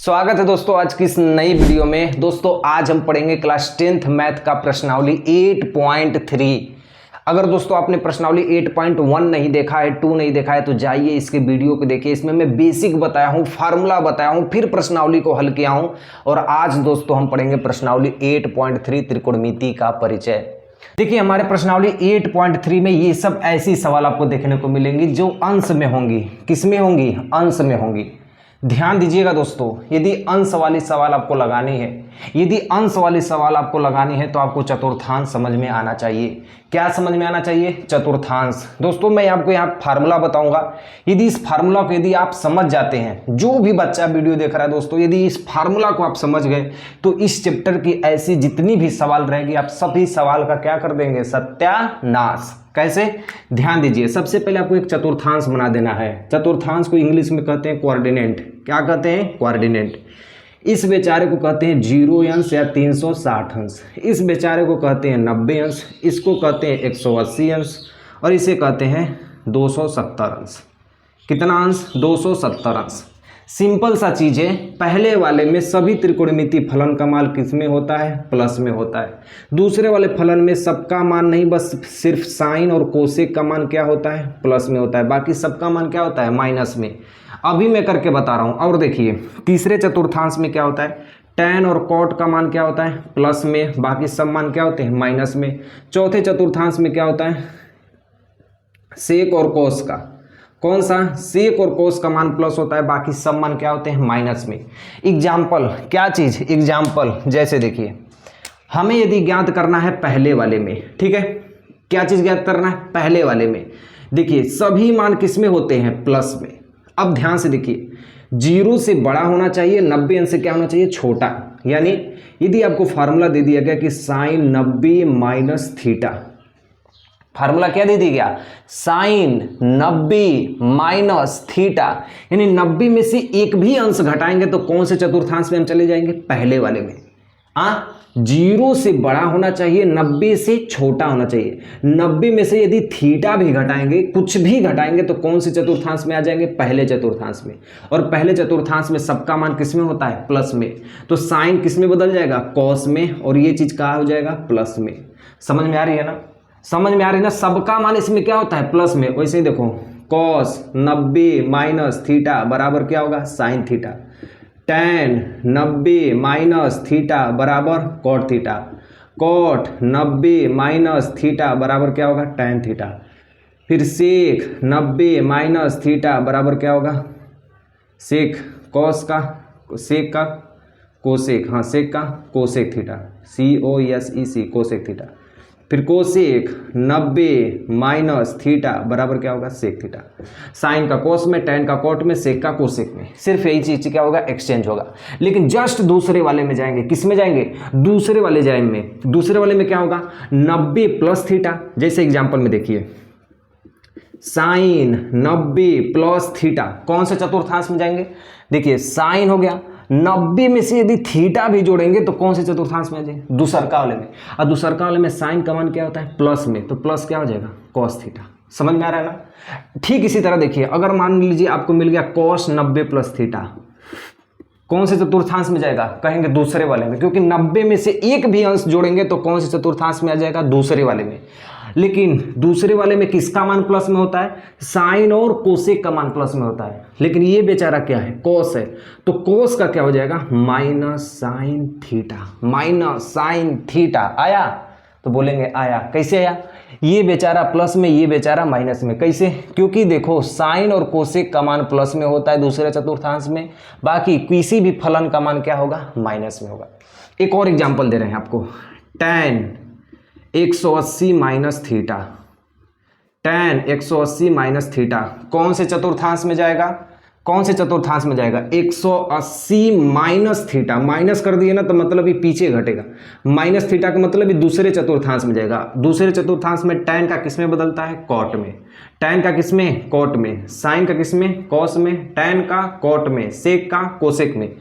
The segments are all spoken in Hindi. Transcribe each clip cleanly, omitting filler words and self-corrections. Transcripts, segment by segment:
स्वागत है दोस्तों आज की इस नई वीडियो में। दोस्तों आज हम पढ़ेंगे क्लास 10th मैथ का प्रश्नावली 8.3। अगर दोस्तों आपने प्रश्नावली 8.1 नहीं देखा है, 2 नहीं देखा है तो जाइए इसके वीडियो को देखिए। इसमें मैं बेसिक बताया हूँ, फार्मूला बताया हूँ, फिर प्रश्नावली को हल किया हूँ। और आज दोस्तों हम पढ़ेंगे प्रश्नावली 8.3 त्रिकोणमिति का परिचय। देखिए हमारे प्रश्नावली 8.3 में ये सब ऐसी सवाल आपको देखने को मिलेंगी जो अंश में होंगी। किस में होंगी? अंश में होंगी। ध्यान दीजिएगा दोस्तों, यदि अंश वाली सवाल आपको लगानी है, तो आपको चतुर्थांश समझ में आना चाहिए। क्या समझ में आना चाहिए? चतुर्थांश। दोस्तों मैं आपको यहाँ फार्मूला बताऊंगा। यदि इस फार्मूला को यदि आप समझ जाते हैं, जो भी बच्चा वीडियो देख रहा है दोस्तों, यदि इस फार्मूला को आप समझ गए तो इस चैप्टर की ऐसी जितनी भी सवाल रहेगी आप सभी सवाल का क्या कर देंगे? सत्यानाश। कैसे? ध्यान दीजिए। सबसे पहले आपको एक चतुर्थांश बना देना है। चतुर्थांश को इंग्लिश में कहते हैं कोऑर्डिनेट। क्या कहते हैं? कोऑर्डिनेट। इस बेचारे को कहते हैं 0 अंश या 360 अंश। इस बेचारे को कहते हैं 90 अंश। इसको कहते हैं 180 अंश और इसे कहते हैं 270 अंश। कितना अंश? 270 अंश। सिंपल सा चीज़ है। पहले वाले में सभी त्रिकोणमिति फलन का मान किस में होता है? प्लस में होता है। दूसरे वाले फलन में सबका मान नहीं, बस सिर्फ साइन और कोसेक का मान क्या होता है? प्लस में होता है। बाकी सबका मान क्या होता है? माइनस में। अभी मैं करके बता रहा हूँ। और देखिए तीसरे चतुर्थांश में क्या होता है? tan और cot का मान क्या होता है? प्लस में। बाकी सब मान क्या होते हैं? माइनस में। चौथे चतुर्थांश में क्या होता है? सेक और कोस का। कौन सा? सेक और कोस का मान प्लस होता है, बाकी सब मान क्या होते हैं? माइनस में। एग्जाम्पल, क्या चीज़? एग्जाम्पल जैसे देखिए हमें यदि ज्ञात करना है पहले वाले में, ठीक है, क्या चीज़ ज्ञात करना है? पहले वाले में देखिए सभी मान किस में होते हैं? प्लस में। अब ध्यान से देखिए 0 से बड़ा होना चाहिए, 90 अंश से क्या होना चाहिए? छोटा। यानी यदि आपको फार्मूला दे दिया गया कि साइन 90 माइनस थीटा, फार्मूला क्या दे दिया गया? साइन 90 माइनस थीटा, यानी 90 में से एक भी अंश घटाएंगे तो कौन से चतुर्थांश में हम चले जाएंगे? पहले वाले में। 0 से बड़ा होना चाहिए, 90 से छोटा होना चाहिए। 90 में से यदि थीटा भी घटाएंगे, कुछ भी घटाएंगे तो कौन से चतुर्थांश में आ जाएंगे? पहले चतुर्थांश में। और पहले चतुर्थांश में सबका मान किस में होता है? प्लस में। तो साइन किस में बदल जाएगा? कॉस में। और ये चीज कहाँ हो जाएगा? प्लस में। समझ में आ रही है ना? समझ में आ रही है ना? सबका मान इसमें क्या होता है? प्लस में। वैसे ही देखो कॉस 90 माइनस थीटा बराबर क्या होगा? Sine theta. tan 90 minus theta बराबर cot theta. Cot 90 minus theta बराबर क्या होगा? tan theta. फिर सेक 90 माइनस थीटा बराबर क्या होगा? सेक कॉस का, सेक का कोसेक, हाँ सेक का cosec theta, COSEC cosec theta. फिर कोसेक 90 माइनस थीटा बराबर क्या होगा? Sec theta. साइन का कोस में, tan का कॉट में, सेक का कोसेक में। सिर्फ यही चीज क्या होगा? एक्सचेंज होगा। लेकिन जस्ट दूसरे वाले में जाएंगे। किस में जाएंगे? दूसरे वाले जाएंगे। दूसरे वाले में क्या होगा? 90 प्लस थीटा। जैसे एग्जांपल में देखिए साइन 90 प्लस थीटा, कौन से चतुर्थांश में जाएंगे? देखिए साइन हो गया, 90 में से यदि थीटा भी जोड़ेंगे तो कौन से चतुर्थांश में आ जाएंगे? दूसरका वाले में। और दूसरका वाले में साइन का मान क्या होता है? प्लस में। तो प्लस क्या हो जाएगा? Cos theta. समझ में आ रहा है ना? ठीक इसी तरह देखिए अगर मान लीजिए आपको मिल गया कॉस 90 प्लस थीटा, कौन से चतुर्थांश में जाएगा? कहेंगे दूसरे वाले में, क्योंकि 90 में से एक भी अंश जोड़ेंगे तो कौन से चतुर्थांश में आ जाएगा? दूसरे वाले में। लेकिन दूसरे वाले में किसका मान प्लस में होता है? साइन और कोसेक का मान प्लस में होता है। लेकिन ये बेचारा क्या है? कोस है। तो कोस का क्या हो जाएगा? Minus sine theta. Minus sine theta आया तो बोलेंगे आया। कैसे आया? ये बेचारा प्लस में, ये बेचारा माइनस में। कैसे? क्योंकि देखो साइन और कोसेक का मान प्लस में होता है दूसरे चतुर्थांश में, बाकी किसी भी फलन का मान क्या होगा? माइनस में होगा। एक और एग्जाम्पल दे रहे हैं आपको। tan 180 minus theta, tan 180 minus theta कौन से चतुर्थांश में जाएगा? कौन से चतुर्थांश में जाएगा? 180 माइनस थीटा। माइनस कर दिए ना तो मतलब ये पीछे घटेगा। माइनस थीटा का मतलब ये दूसरे चतुर्थांश में जाएगा। दूसरे चतुर्थांश में tan का किस में बदलता है? कॉट में। tan का किस में? कॉट में। साइन का किस में? कॉस में। tan का कॉट में। सेक का कोसेक में।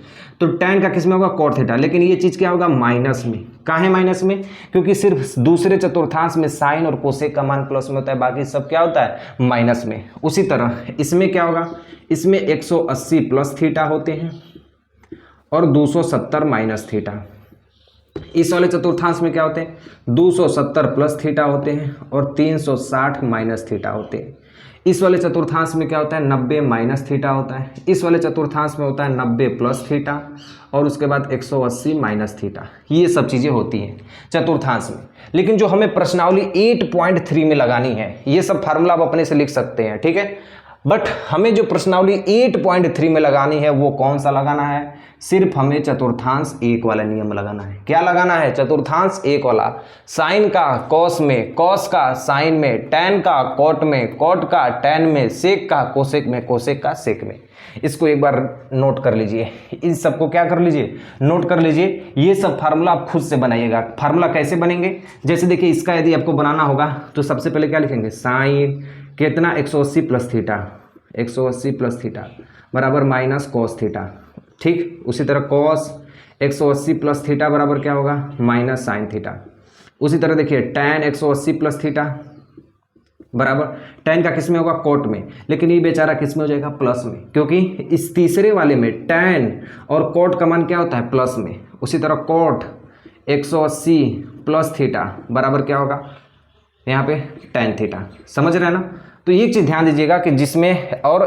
तो tan का किस में होगा? Cot theta. लेकिन ये चीज क्या होगा? माइनस में। काहे माइनस में? क्योंकि सिर्फ दूसरे चतुर्थांश में साइन और कोसेक का मान प्लस में होता है, बाकी सब क्या होता है? माइनस में। उसी तरह इसमें क्या होगा? इसमें 180 प्लस थीटा होते हैं और 270 माइनस थीटा। इस वाले चतुर्थांश में क्या होते हैं, 270 प्लस थीटा होते हैं और 360 माइनस थीटा होते हैं। इस वाले चतुर्थांश में क्या होता है, 90 माइनस थीटा होता है। इस वाले चतुर्थांश में होता है 90 प्लस थीटा और उसके बाद 180 माइनस थीटा। ये सब चीज़ें होती हैं चतुर्थांश में। लेकिन जो हमें प्रश्नावली 8.3 में लगानी है, ये सब फार्मूला आप अपने से लिख सकते हैं, ठीक है। बट हमें जो प्रश्नावली 8.3 में लगानी है वो कौन सा लगाना है, सिर्फ हमें चतुर्थांश एक वाला नियम लगाना है। क्या लगाना है, चतुर्थांश एक वाला। साइन का कॉस में, कॉस का साइन में, टैन का कॉट में, कॉट का टैन में, सेक का कोसेक में, कोसेक का सेक में। इसको एक बार नोट कर लीजिए, इन सबको क्या कर लीजिए, नोट कर लीजिए। ये सब फार्मूला आप खुद से बनाइएगा। फार्मूला कैसे बनेंगे, जैसे देखिए इसका यदि आपको बनाना होगा तो सबसे पहले क्या लिखेंगे, साइन कितना 180 प्लस थीटा, 180 प्लस थीटा बराबर माइनस कॉस थीटा, ठीक। उसी तरह कॉस 180 प्लस थीटा बराबर क्या होगा, माइनस साइन थीटा। उसी तरह देखिए टैन 180 प्लस थीटा बराबर, टैन का किस में होगा, कोट में, लेकिन ये बेचारा किस में हो जाएगा, प्लस में, क्योंकि इस तीसरे वाले में टैन और कोट का मान क्या होता है, प्लस में। उसी तरह कोट 180 प्लस थीटा बराबर क्या होगा, यहाँ पे टैन थीटा। समझ रहे हैं ना। तो ये चीज़ ध्यान दीजिएगा कि जिसमें और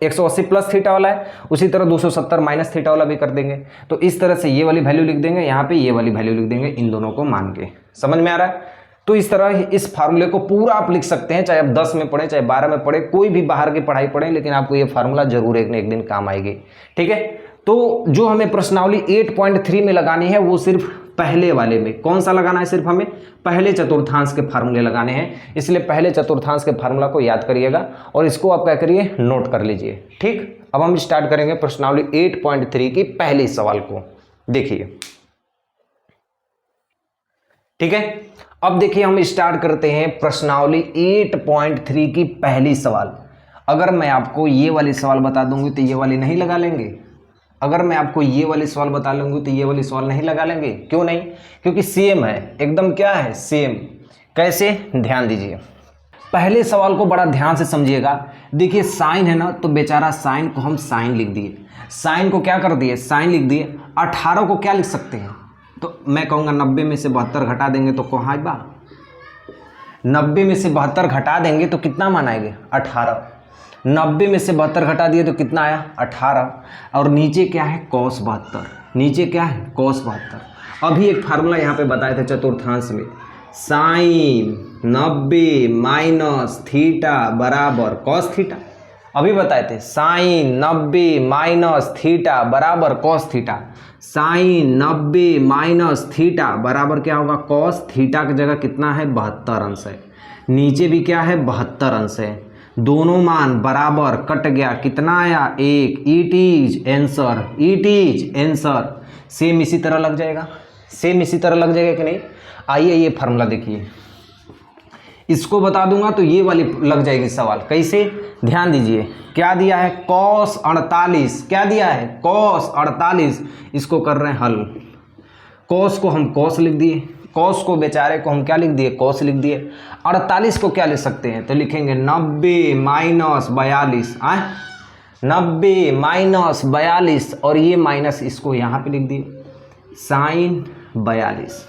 180 प्लस थीटा वाला है, उसी तरह 270 माइनस थीटा वाला भी कर देंगे। तो इस तरह से ये वाली वैल्यू लिख देंगे, यहाँ पे ये वाली वैल्यू लिख देंगे, इन दोनों को मान के। समझ में आ रहा है। तो इस तरह इस फार्मूले को पूरा आप लिख सकते हैं, चाहे आप 10 में पढ़ें, चाहे 12 में पढ़ें, कोई भी बाहर की पढ़ाई पढ़ें, लेकिन आपको ये फार्मूला जरूर एक न एक दिन काम आएगी, ठीक है। तो जो हमें प्रश्नावली 8.3 में लगानी है वो सिर्फ पहले वाले में, कौन सा लगाना है, सिर्फ हमें पहले चतुर्थांश के फार्मूले लगाने हैं। इसलिए पहले चतुर्थांश के फार्मूला को याद करिएगा और इसको आप क्या करिए, नोट कर लीजिए, ठीक। अब हम स्टार्ट करेंगे प्रश्नावली 8.3 की पहले सवाल को, देखिए, ठीक है। अब देखिए हम स्टार्ट करते हैं प्रश्नावली 8.3 की पहली सवाल। अगर मैं आपको ये वाली सवाल बता दूंगी तो ये वाली नहीं लगा लेंगे, अगर मैं आपको ये वाली सवाल बता लूंगी तो ये वाली सवाल नहीं लगा लेंगे, क्यों नहीं, क्योंकि सेम है एकदम, क्या है, सेम। कैसे, ध्यान दीजिए, पहले सवाल को बड़ा ध्यान से समझिएगा। देखिए साइन है ना, तो बेचारा साइन को हम साइन लिख दिए, साइन को क्या कर दिए, साइन लिख दिए। 18 को क्या लिख सकते हैं, तो मैं कहूँगा 90 में से 72 घटा देंगे तो कहाँ बा, 90 में से 72 घटा देंगे तो कितना मान आएंगे, 18। 90 में से 72 घटा दिए तो कितना आया, 18। और नीचे क्या है, cos 72, नीचे क्या है, cos 72। अभी एक फार्मूला यहाँ पे बताए थे चतुर्थांश में, साइन 90 माइनस थीटा बराबर cos थीटा। अभी बताए थे साइन 90 माइनस थीटा बराबर cos theta. Sine 90 minus theta बराबर क्या होगा, cos थीटा की जगह कितना है, 72 अंश है। नीचे भी क्या है, 72 अंश है। दोनों मान बराबर, कट गया, कितना आया, 1। It is answer, it is answer. Same इसी तरह लग जाएगा, सेम इसी तरह लग जाएगा कि नहीं। आइए ये फार्मूला देखिए, इसको बता दूंगा तो ये वाली लग जाएगी सवाल। कैसे, ध्यान दीजिए, क्या दिया है, cos 48, क्या दिया है, cos 48। इसको कर रहे हैं हल, cos को हम cos लिख दिए, cos को बेचारे को हम क्या लिख दिए, cos लिख दिए। 48 को क्या लिख सकते हैं, तो लिखेंगे 90 माइनस 42, 90 माइनस 42 और ये माइनस इसको यहाँ पे लिख दिए, साइन 42।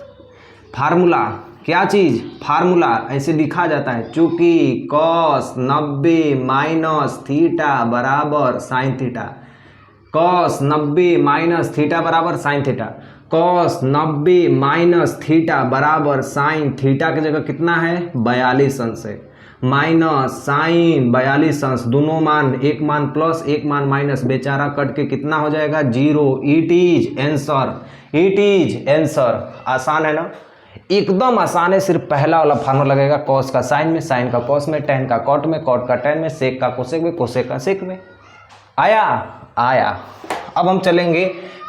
फार्मूला क्या चीज़, फार्मूला ऐसे लिखा जाता है, चूंकि cos 90 माइनस थीटा बराबर sine theta, cos 90 minus theta बराबर sine theta, cos 90 minus theta बराबर साइन थीटा की जगह कितना है, 42 अंश है, माइनस साइन 42 अंश। दोनों मान, एक मान प्लस एक मान माइनस, बेचारा कट के कितना हो जाएगा, 0। It is answer, it is answer. आसान है ना, एकदम आसान है। सिर्फ पहला वाला फार्मूला लगेगा, कॉस का साइन में, साइन का कॉस में, टैन का कॉट में, कॉट का टैन में, सेक का कोसेक में, कोसेक का सेक में। आया, आया। अब हम चलेंगे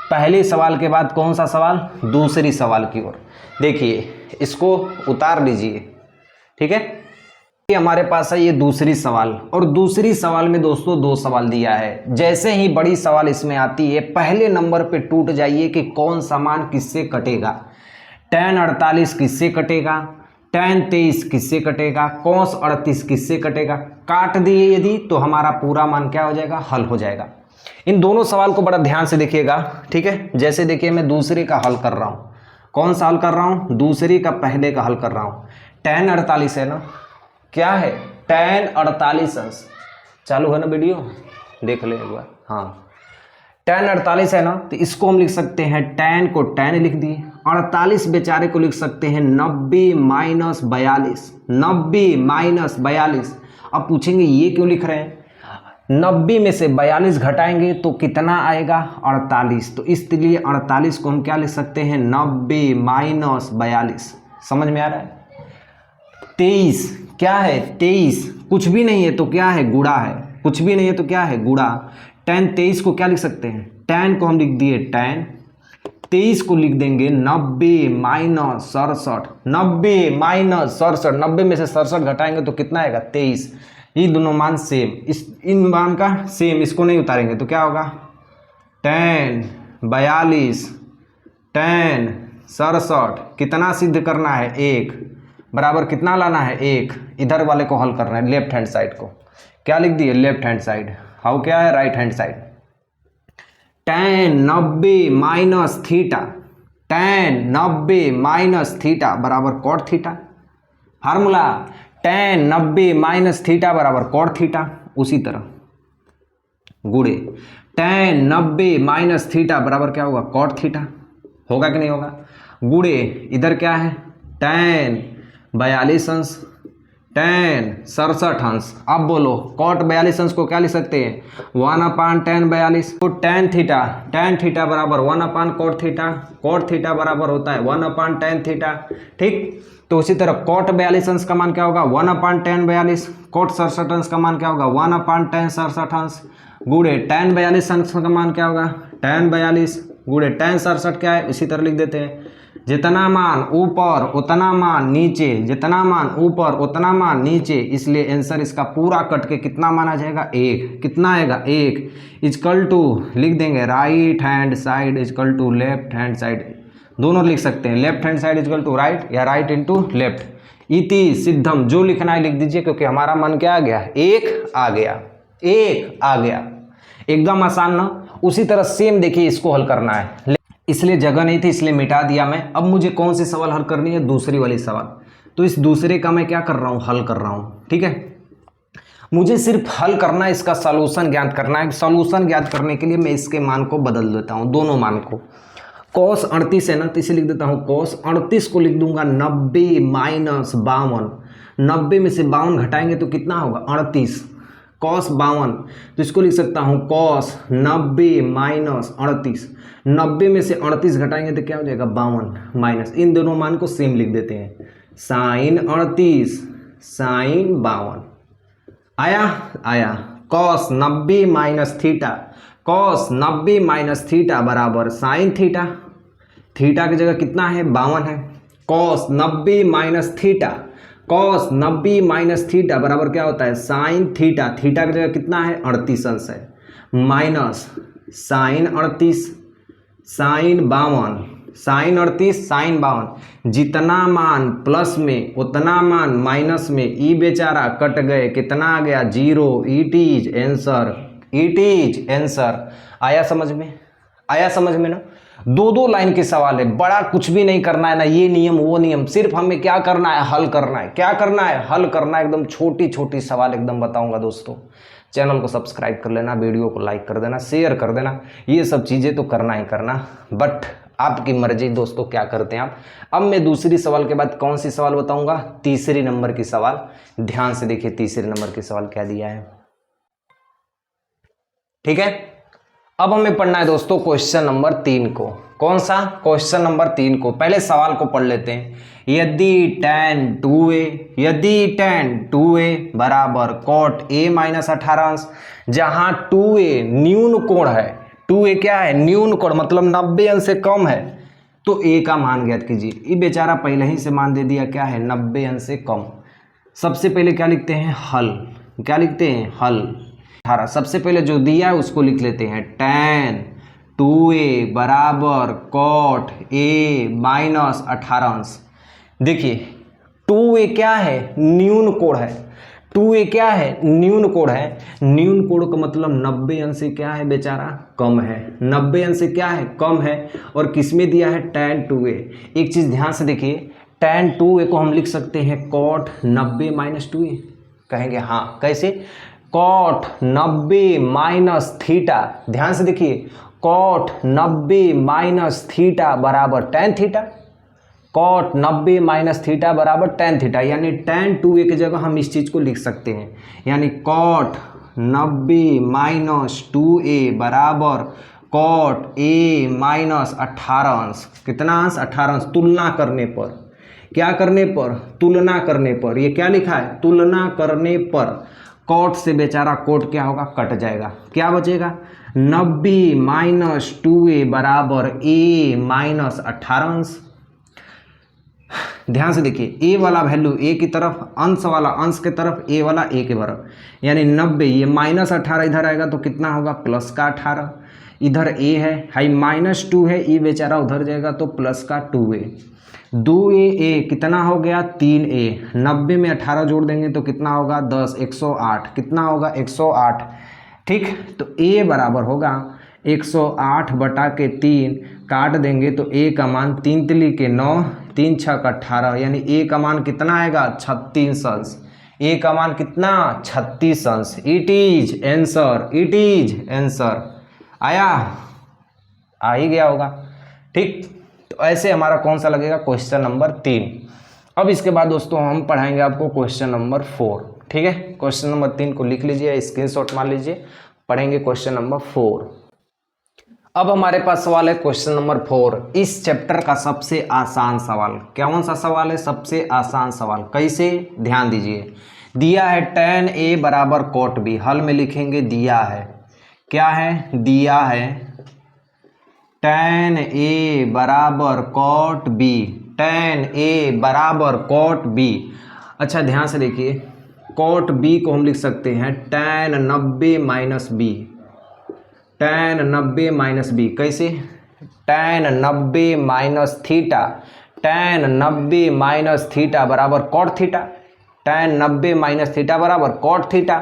पहले सवाल के बाद कौन सा सवाल, दूसरी सवाल की ओर। देखिए इसको उतार लीजिए, ठीक है। ये हमारे पास है ये दूसरी सवाल, और दूसरी सवाल में दोस्तों 2 सवाल दिया है। जैसे ही बड़ी सवाल इसमें आती है, पहले नंबर पे टूट जाइए कि कौन सा मान किससे कटेगा। tan 48 किससे कटेगा, tan 23 किससे कटेगा, cos 38 किससे कटेगा। काट दिए यदि तो हमारा पूरा मान क्या हो जाएगा, हल हो जाएगा। इन दोनों सवाल को बड़ा ध्यान से देखिएगा, ठीक है। जैसे देखिए मैं दूसरे का हल कर रहा हूँ, कौन सा हल कर रहा हूँ, दूसरे का पहले का हल कर रहा हूँ। tan 48 है ना, क्या है tan 48 अंश, चालू है ना वीडियो, देख ले एक बार। हाँ tan 48 है ना, तो इसको हम लिख सकते हैं, tan को tan लिख दिए, 48 बेचारे को लिख सकते हैं 90 माइनस 42, 90 माइनस 42। अब पूछेंगे ये क्यों लिख रहे हैं, 90 में से 42 घटाएंगे तो कितना आएगा 48, तो इसलिए 48 को हम क्या लिख सकते हैं 90 माइनस 42। समझ में आ रहा है। 23 क्या है, 23 कुछ भी नहीं है तो क्या है गुणा है, कुछ भी नहीं है तो क्या है गुणा। tan 23 को क्या लिख सकते हैं, tan को हम लिख दिए tan, 23 को लिख देंगे 90 माइनस 67, 90 माइनस 67, 90 में से 67 घटाएंगे तो कितना आएगा 23। ये दोनों मान सेम, इन मान का सेम, इसको नहीं उतारेंगे तो क्या होगा tan 42 tan 67, कितना सिद्ध करना है 1 बराबर कितना लाना है 1, इधर वाले को हल करना है, लेफ्ट हैंड साइड को क्या लिख दिए लेफ्ट हैंड साइड, हाउ क्या है right hand side. tan 90 minus theta, tan 90 minus theta बराबर cot theta, formula tan 90 minus theta बराबर cot थीटा। उसी तरह गुणे tan 90 माइनस थीटा बराबर क्या होगा cot थीटा, होगा कि नहीं होगा। गुणे इधर क्या है tan 42 अंश tan 67 अंश। अब बोलो cot 42 अंश को क्या लिख सकते हैं 1/tan 42, तो tan थीटा बराबर 1/cot थीटा, cot थीटा बराबर होता है 1/tan थीटा, ठीक। तो उसी तरह cot 42 अंश का मान क्या होगा 1/tan 42, cot 67 अंश का मान क्या होगा 1/tan 67 अंश, गुणे tan 42 अंश का मान क्या होगा tan 42 गुणे tan 67 क्या है, इसी तरह लिख देते हैं जितना मान ऊपर उतना मान नीचे, जितना मान ऊपर उतना मान नीचे, इसलिए आंसर इसका पूरा कट के कितना माना जाएगा 1, कितना आएगा 1 इजकल टू लिख देंगे right hand side equal to left hand side, दोनों लिख सकते हैं, left hand side equal to right या राइट इंटू लेफ्ट। इति सिद्धम, जो लिखना है लिख दीजिए क्योंकि हमारा मन क्या आ गया 1 आ गया, 1 आ गया, एकदम आसान ना। उसी तरह सेम देखिए इसको हल करना है, इसलिए जगह नहीं थी इसलिए मिटा दिया मैं। अब मुझे कौन सी सवाल हल करनी है, दूसरी वाली सवाल, तो इस दूसरे का मैं क्या कर रहा हूँ हल कर रहा हूँ, ठीक है। मुझे सिर्फ हल करना है, इसका सॉल्यूशन ज्ञात करना है। सॉल्यूशन ज्ञात करने के लिए मैं इसके मान को बदल देता हूँ, दोनों मान को। cos 38 है ना, तो इसे लिख देता हूँ cos 38 को लिख दूंगा 90 माइनस 52, 90 में से 52 घटाएंगे तो कितना होगा 38, cos 52, तो इसको लिख सकता हूँ cos 90 माइनस 38, 90 में से 38 घटाएंगे तो क्या हो जाएगा 52 माइनस, इन दोनों मान को सेम लिख देते हैं sin 38 sin 52, आया cos 90 minus theta, cos 90 minus theta बराबर sin थीटा, थीटा की जगह कितना है 52 है, cos 90 minus theta, cos 90 minus theta बराबर क्या होता है sin थीटा, थीटा की जगह कितना है 38 अंश है, minus sin 38 sin 52, sin 38 sin 52, जितना मान प्लस में उतना मान माइनस में, ई बेचारा कट गए, कितना आ गया 0, it is answer, it is answer. आया समझ में, आया समझ में ना। दो लाइन के सवाल है, बड़ा कुछ भी नहीं करना है ना, ये नियम वो नियम, सिर्फ हमें क्या करना है हल करना है, क्या करना है हल करना है, एकदम छोटी छोटी सवाल एकदम बताऊंगा दोस्तों। चैनल को सब्सक्राइब कर लेना, वीडियो को लाइक कर देना, शेयर कर देना, ये सब चीज़ें तो करना ही करना, बट आपकी मर्जी दोस्तों क्या करते हैं आप। अब मैं दूसरी सवाल के बाद कौन सी सवाल बताऊंगा, तीसरे नंबर की सवाल। ध्यान से देखिए तीसरे नंबर की सवाल क्या दिया है, ठीक है। अब हमें पढ़ना है दोस्तों क्वेश्चन नंबर 3 को। कौन सा, क्वेश्चन नंबर 3 को। पहले सवाल को पढ़ लेते हैं। यदि tan 2a बराबर cot a माइनस 18 अंश, जहां 2a न्यून कोण है, 2a क्या है न्यून कोण, मतलब 90 अंश से कम है, तो a का मान ज्ञात कीजिए। ये बेचारा पहले ही से मान दे दिया, क्या है 90 अंश से कम। सबसे पहले क्या लिखते हैं हल, क्या लिखते हैं हल 18, सबसे पहले जो दिया है उसको लिख लेते हैं tan 2a बराबर cot a माइनस 18 अंश। देखिए 2a क्या है न्यून कोण है, 2a क्या है, न्यून कोण है। न्यून कोण का मतलब 90 अंश से क्या है बेचारा, कम है। 90 अंश से क्या है, कम है। और किसमें दिया है, tan 2a। एक चीज ध्यान से देखिए, tan 2a को हम लिख सकते हैं cot 90 माइनस 2a। कहेंगे हाँ, कैसे, cot 90 माइनस थीटा। ध्यान से देखिए, cot 90 माइनस थीटा बराबर tan theta. cot 90 minus theta बराबर tan थीटा, यानी tan 2a की जगह हम इस चीज को लिख सकते हैं, यानी cot 90 माइनस 2a बराबर cot a माइनस 18 अंश। कितना अंश, 18 अंश। तुलना करने पर, क्या करने पर, तुलना करने पर। ये क्या लिखा है, तुलना करने पर। cot से बेचारा cot क्या होगा, कट जाएगा, क्या बचेगा, 90 माइनस 2a बराबर a माइनस 18 अंश। ध्यान से देखिए, a वाला वैल्यू a की तरफ, अंश वाला अंश के तरफ, a वाला a के बराबर, यानी 90, ये माइनस 18 इधर आएगा तो कितना होगा, प्लस का 18। इधर a है, हाई माइनस 2 है, e बेचारा उधर जाएगा तो प्लस का 2a। 2a कितना हो गया, 3a। 90 में 18 जोड़ देंगे तो कितना होगा, 10, 108। कितना होगा, 108। ठीक, तो a बराबर होगा 108 बटा के 3, काट देंगे तो a का मान 3 तिली के 9, 3 छक 18, यानी a का मान कितना आएगा, 36 अंश। a का मान कितना, 36 अंश। It is answer, it is answer. आया, आ ही गया होगा। ठीक, तो ऐसे हमारा कौन सा लगेगा, क्वेश्चन नंबर 3। अब इसके बाद दोस्तों हम पढ़ाएंगे आपको क्वेश्चन नंबर 4। ठीक है, क्वेश्चन नंबर 3 को लिख लीजिए, स्क्रीनशॉट मार लीजिए, पढ़ेंगे क्वेश्चन नंबर 4। अब हमारे पास सवाल है क्वेश्चन नंबर 4, इस चैप्टर का सबसे आसान सवाल। कौन सा सवाल है, सबसे आसान सवाल। कैसे, ध्यान दीजिए, दिया है tan a बराबर cot b। हल में लिखेंगे दिया है, क्या है, दिया है tan a बराबर cot b, tan a बराबर cot b। अच्छा ध्यान से देखिए, cot b को हम लिख सकते हैं tan 90 minus b, tan 90 minus B. कैसे, tan 90 minus theta, tan 90 minus theta बराबर cot theta. tan 90 minus theta बराबर कॉट थीटा।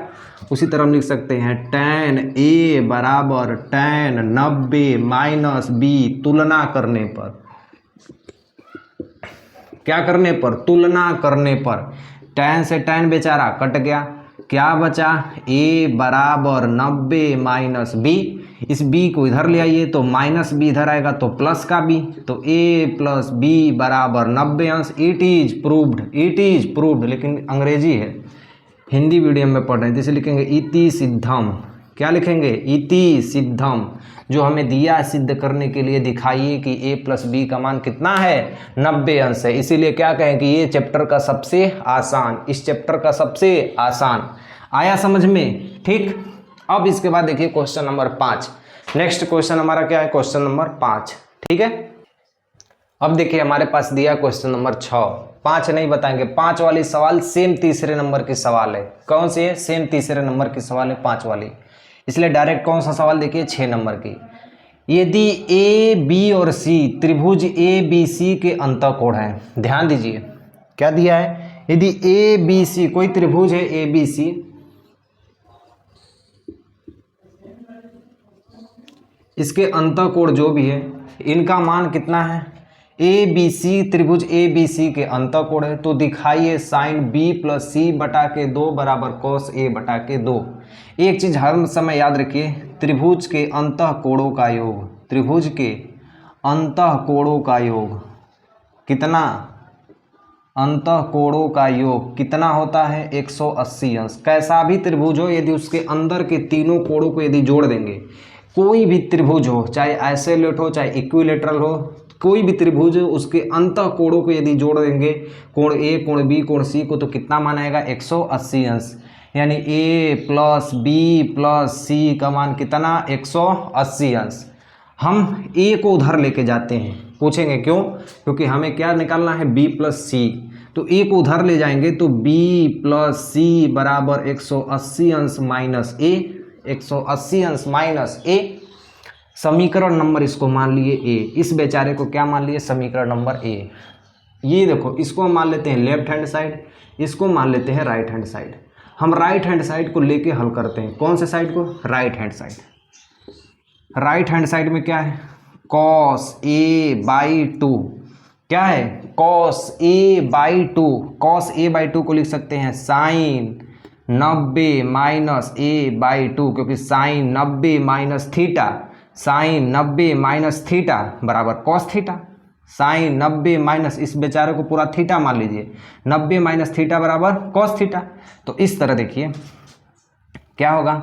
उसी तरह हम लिख सकते हैं tan a बराबर tan 90 माइनस बी। तुलना करने पर, क्या करने पर, तुलना करने पर। tan से tan बेचारा कट गया, क्या बचा, a बराबर 90 माइनस बी। इस b को इधर ले आइए तो माइनस b इधर आएगा तो प्लस का b, तो a प्लस b बराबर 90 अंश। It is proved, it is proved, लेकिन अंग्रेजी है, हिंदी मीडियम में पढ़ रहे हैं, जैसे लिखेंगे इति सिद्धम। क्या लिखेंगे, इति सिद्धम, जो हमें दिया सिद्ध करने के लिए दिखाइए कि a प्लस बी का मान कितना है, 90 अंश है। इसीलिए क्या कहें कि ये चैप्टर का सबसे आसान, इस चैप्टर का सबसे आसान। आया समझ में, ठीक। अब इसके बाद देखिए क्वेश्चन नंबर 5। नेक्स्ट क्वेश्चन हमारा क्या है, क्वेश्चन नंबर 5। ठीक है, अब देखिए हमारे पास दिया क्वेश्चन नंबर 6। 5 नहीं बताएंगे, 5 वाली सवाल सेम तीसरे नंबर की सवाल है। कौन सी है, सेम तीसरे नंबर की सवाल है 5 वाली। इसलिए डायरेक्ट कौन सा सवाल देखिए, 6 नंबर की। यदि ए बी और सी त्रिभुज ए बी सी के अंतःकोण है, ध्यान दीजिए क्या दिया है, यदि ए बी सी कोई त्रिभुज है ए बी सी, इसके अंतःकोण जो भी है इनका मान कितना है, ए बी सी, त्रिभुज ए बी सी के अंतःकोण है, तो दिखाइए साइन बी प्लस सी बटा के 2 बराबर कॉस ए बटा के 2। एक चीज हर समय याद रखिए, त्रिभुज के अंतःकोणों का योग, त्रिभुज के अंतःकोणों का योग कितना, अंतःकोणों का योग कितना होता है, 180 अंश। कैसा भी त्रिभुज हो, यदि उसके अंदर के तीनों कोणों को यदि जोड़ देंगे, कोई भी त्रिभुज हो, चाहे आइसोलेट हो चाहे इक्विलेटरल हो, कोई भी त्रिभुज हो, उसके अंतःकोणों को यदि जोड़ देंगे, कोण ए, कोण बी, कोण सी को, तो कितना मान आएगा, 180 अंश। यानी ए प्लस बी प्लस सी का मान कितना, 180 अंश। हम ए को उधर लेके जाते हैं, पूछेंगे क्यों, क्योंकि हमें क्या निकालना है, बी प्लस सी। तो ए को उधर ले जाएंगे तो बी प्लस सी बराबर 180 अंश माइनस ए, 180 अंश माइनस ए। समीकरण नंबर इसको मान लिए ए, इस बेचारे को क्या मान लिए, समीकरण नंबर ए। ये देखो, इसको मान लेते हैं लेफ्ट हैंड साइड, इसको मान लेते हैं राइट हैंड साइड। हम राइट हैंड साइड को लेके हल करते हैं। कौन से साइड को? Right hand side. Right hand side में क्या है? cos a/2 क्या है? cos a/2। cos a/2 को लिख सकते हैं sin 90 माइनस a/2, क्योंकि sin 90 minus theta, sin 90 minus theta बराबर cos थीटा। sin 90 माइनस, इस बेचारे को पूरा थीटा मान लीजिए, 90 माइनस थीटा बराबर cos थीटा। तो इस तरह देखिए क्या होगा,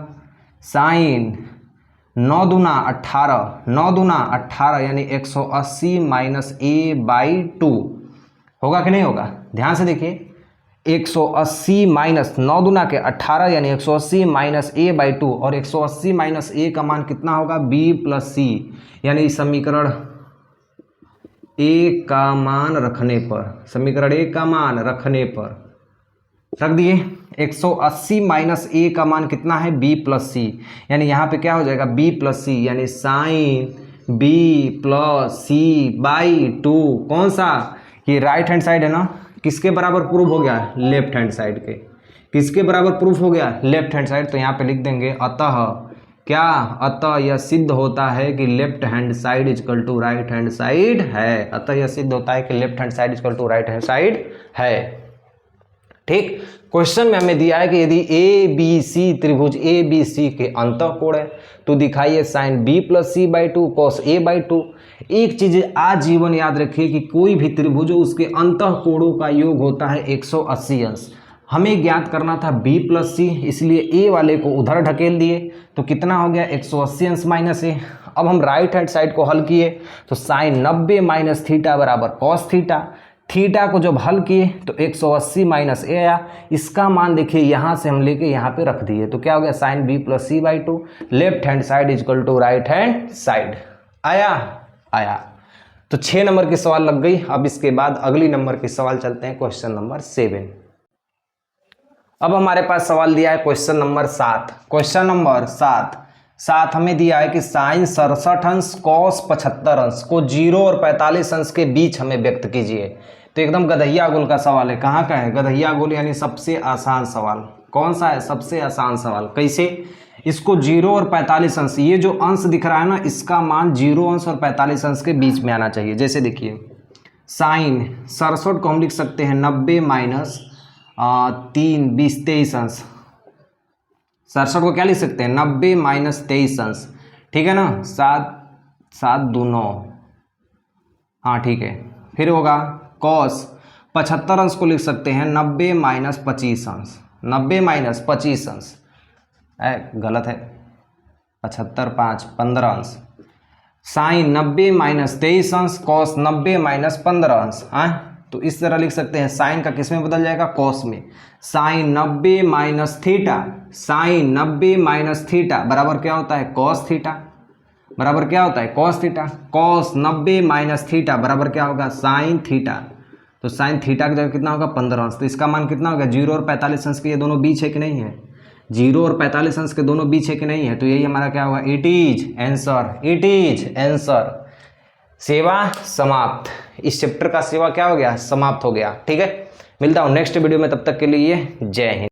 sin 9 दूना 18, 9 दूना 18 यानी 180 माइनस a/2 होगा कि नहीं होगा? ध्यान से देखिए, 180 माइनस 9 दूना के 18 यानी 180 माइनस a/2, और 180 माइनस a का मान कितना होगा? b प्लस c, यानी समीकरण a का मान रखने पर, समीकरण a का मान रखने पर रख दिए। 180 माइनस a का मान कितना है? b प्लस c, यानी यहाँ पे क्या हो जाएगा? b प्लस c, यानी साइन b प्लस c/2। कौन सा? ये राइट हैंड साइड है ना, किसके बराबर प्रूफ हो गया? लेफ्ट हैंड साइड के। किसके बराबर प्रूफ हो गया? Left hand side. तो यहाँ पे लिख देंगे अतः क्या? अतः यह सिद्ध होता है कि left hand side equal to right hand side है। अतः यह सिद्ध होता है कि left hand side equal to right hand side है। ठीक, क्वेश्चन में हमें दिया है कि यदि ए बी सी त्रिभुज ए बी सी के अंतःकोण है तो दिखाइए sign b plus c/2 cos a/2। एक चीज आजीवन याद रखिए कि कोई भी त्रिभुज हो उसके अंतःकोणों का योग होता है 180 अंश। हमें ज्ञात करना था b प्लस c, इसलिए a वाले को उधर ढकेल दिए तो कितना हो गया? 180 अंश माइनस a। अब हम राइट हैंड साइड को हल किए तो साइन 90 माइनस थीटा बराबर cos थीटा। थीटा को जब हल किए तो 180 माइनस ए आया। इसका मान देखिए यहाँ से हम लेके यहाँ पे रख दिए तो क्या हो गया? Sine b plus c/2। Left hand side equal to right hand side. आया। तो 6 नंबर की सवाल लग गई। अब इसके बाद अगली नंबर की सवाल चलते हैं, क्वेश्चन नंबर 7। अब हमारे पास सवाल दिया है क्वेश्चन नंबर 7। क्वेश्चन नंबर 7 हमें दिया है कि साइन 67 अंश cos 75 अंश को 0 और 45 अंश के बीच हमें व्यक्त कीजिए। तो एकदम गधैया गोल का सवाल है। कहाँ का है? गधैया गोल, यानी सबसे आसान सवाल। कौन सा है? सबसे आसान सवाल। कैसे? इसको 0 और 45 अंश, ये जो अंश दिख रहा है ना, इसका मान 0 अंश और 45 अंश के बीच में आना चाहिए। जैसे देखिए साइन 67 को हम लिख सकते हैं 90 माइनस 3 20 23 अंश। 67 को क्या लिख सकते हैं? 90 माइनस 23 अंश। ठीक है ना? 7 2 9। हाँ ठीक है। फिर होगा cos 75 अंश को लिख सकते हैं 90 माइनस 25 अंश। 90 माइनस 25 अंश गलत है, 75 5 15 अंश। साइन 90 माइनस 23 अंश cos 90 माइनस 15 अंश। तो इस तरह लिख सकते हैं। साइन का किस में बदल जाएगा? cos में। Sine 90 minus theta, sine 90 minus theta बराबर क्या होता है? cos theta. बराबर क्या होता है? cos theta. cos 90 minus theta बराबर क्या होगा? Sine theta. तो साइन थीटा की जगह कितना होगा? 15 अंश। तो इसका मान कितना होगा? 0 और 45 अंश के ये दोनों बीच है कि नहीं है? 0 और 45 अंश के दोनों बीच है कि नहीं है? तो यही हमारा क्या होगा? It is answer. It is answer. सेवा समाप्त। इस चैप्टर का सेवा क्या हो गया? समाप्त हो गया। ठीक है, मिलता हूँ नेक्स्ट वीडियो में, तब तक के लिए जय हिंद।